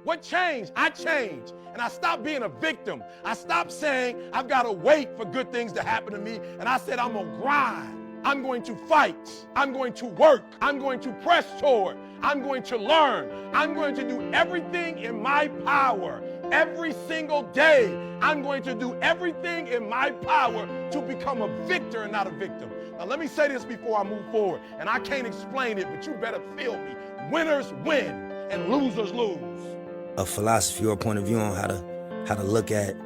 What changed? I changed. And I stopped being a victim. I stopped saying I've got to wait for good things to happen to me. And I said I'm going to grind. I'm going to fight. I'm going to work. I'm going to press toward. I'm going to learn. I'm going to do everything in my power. Every single day, I'm going to do everything in my power to become a victor and not a victim. Now, let me say this before I move forward. And I can't explain it, but you better feel me. Winners win and losers lose. A philosophy or a point of view on how to look at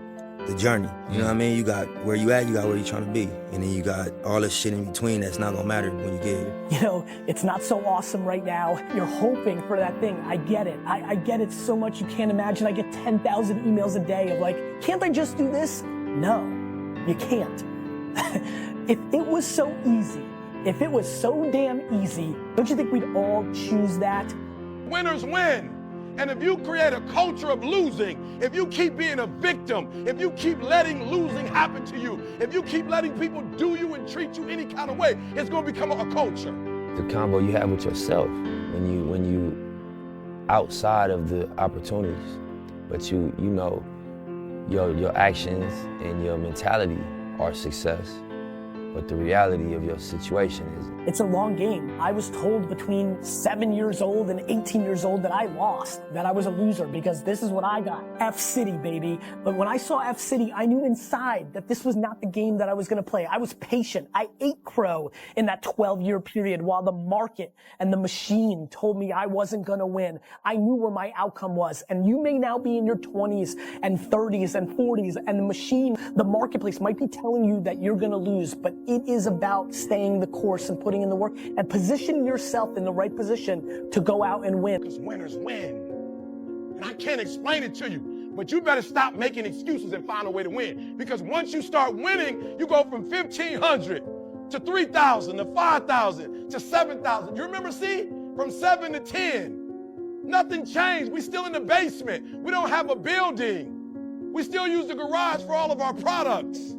the journey. You know what I mean? You got where you at, you got where you're trying to be. And then you got all this shit in between that's not gonna matter when you get here. You know, it's not so awesome right now. You're hoping for that thing. I get it. I get it so much you can't imagine. I get 10,000 emails a day of like, can't I just do this? No, you can't. If it was so easy, if it was so damn easy, don't you think we'd all choose that? Winners win. And if you create a culture of losing, if you keep being a victim, if you keep letting losing happen to you, if you keep letting people do you and treat you any kind of way, it's going to become a culture. The combo you have with yourself when you outside of the opportunities, but you know your actions and your mentality are success. But the reality of your situation is it's a long game. I was told between 7 years old and 18 years old that I lost, that I was a loser because this is what I got. F City, baby. But when I saw F City, I knew inside that this was not the game that I was gonna play. I was patient. I ate crow in that 12-year period while the market and the machine told me I wasn't gonna win. I knew where my outcome was. And you may now be in your 20s and 30s and 40s and the machine, the marketplace might be telling you that you're gonna lose, but it is about staying the course and putting in the work and positioning yourself in the right position to go out and win. Because winners win. And I can't explain it to you, but you better stop making excuses and find a way to win. Because once you start winning, you go from 1,500 to 3,000 to 5,000 to 7,000. You remember, see? From 7 to 10. Nothing changed. We're still in the basement. We don't have a building. We still use the garage for all of our products.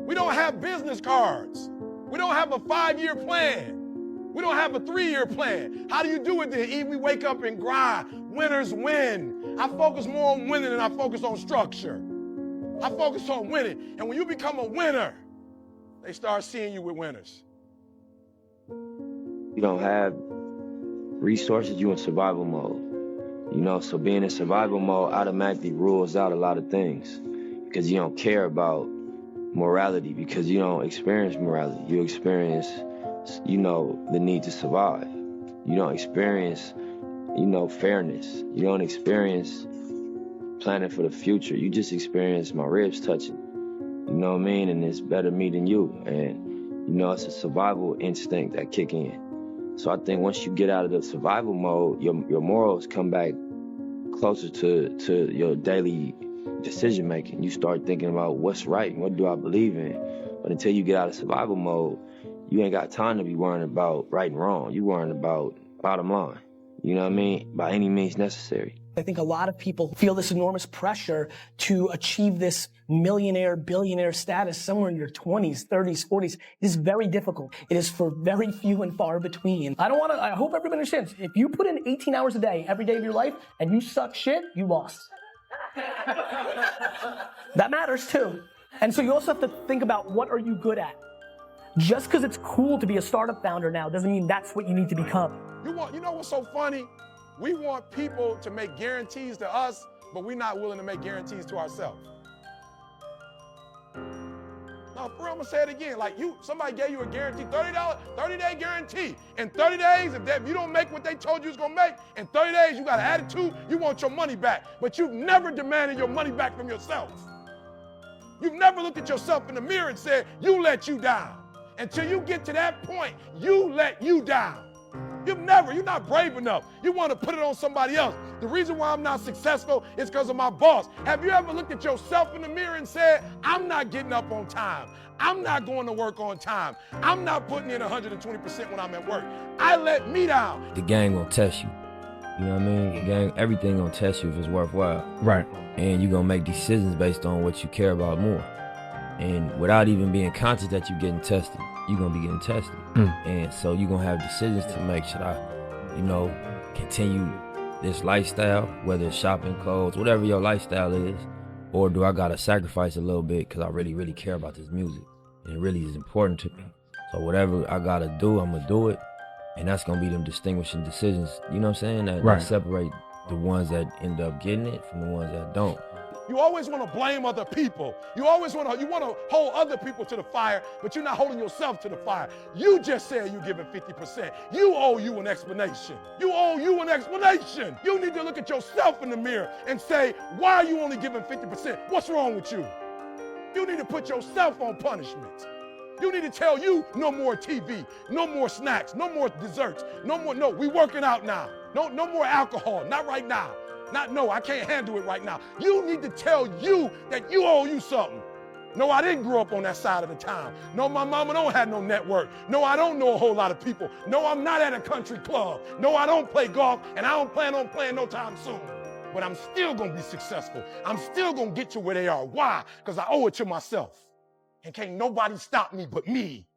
We don't have business cards. We don't have a 5-year plan. We don't have a 3-year plan. How do you do it then? We wake up and grind. Winners win. I focus more on winning than I focus on structure. I focus on winning. And when you become a winner, they start seeing you with winners. You don't have resources, you in survival mode. You know, so being in survival mode automatically rules out a lot of things because you don't care about morality, because you don't experience morality. You experience, you know, the need to survive. You don't experience, you know, fairness. You don't experience planning for the future. You just experience my ribs touching. You know what I mean? And it's better me than you. And, you know, it's a survival instinct that kick in. So I think once you get out of the survival mode, your morals come back closer to your daily decision making. You start thinking about what's right and what do I believe in. But until you get out of survival mode, you ain't got time to be worrying about right and wrong. You worrying about bottom line. You know what I mean? By any means necessary. I think a lot of people feel this enormous pressure to achieve this millionaire, billionaire status somewhere in your 20s, 30s, 40s. It is very difficult. It is for very few and far between. I hope everybody understands. If you put in 18 hours a day, every day of your life, and you suck shit, you lost. That matters too. And so you also have to think about what are you good at. Just because it's cool to be a startup founder now doesn't mean that's what you need to become. You know what's so funny? We want people to make guarantees to us, but we're not willing to make guarantees to ourselves. No, for real, I'm gonna say it again. Like somebody gave you a guarantee, $30, 30-day guarantee. In 30 days, if you don't make what they told you was gonna make, in 30 days you got an attitude, you want your money back. But you've never demanded your money back from yourself. You've never looked at yourself in the mirror and said, you let you down. Until you get to that point, you let you down. You're not brave enough. You want to put it on somebody else. The reason why I'm not successful is because of my boss. Have you ever looked at yourself in the mirror and said, I'm not getting up on time. I'm not going to work on time. I'm not putting in 120% when I'm at work. I let me down. the gang gonna test you. You know what I mean? The gang, everything gonna test you if it's worthwhile. Right. And you're gonna make decisions based on what you care about more. And without even being conscious that you're getting tested, you're gonna be getting tested. And so you're gonna have decisions to make. Should I, continue this lifestyle, whether it's shopping, clothes, whatever your lifestyle is, or do I gotta sacrifice a little bit because I really, really care about this music and it really is important to me. So whatever I gotta do, I'm gonna do it, and that's gonna be them distinguishing decisions, you know what I'm saying, that separate the ones that end up getting it from the ones that don't. You always want to blame other people. You always want to hold other people to the fire, but you're not holding yourself to the fire. You just said you're giving 50%. You owe you an explanation. You owe you an explanation. You need to look at yourself in the mirror and say, why are you only giving 50%? What's wrong with you? You need to put yourself on punishment. You need to tell you no more TV, no more snacks, no more desserts, no, we working out now. No more alcohol, not right now. No, I can't handle it right now. You need to tell you that you owe you something. No, I didn't grow up on that side of the town. No, my mama don't have no network. No, I don't know a whole lot of people. No, I'm not at a country club. No, I don't play golf, and I don't plan on playing no time soon. But I'm still gonna be successful. I'm still gonna get to where they are. Why? Because I owe it to myself. And can't nobody stop me but me.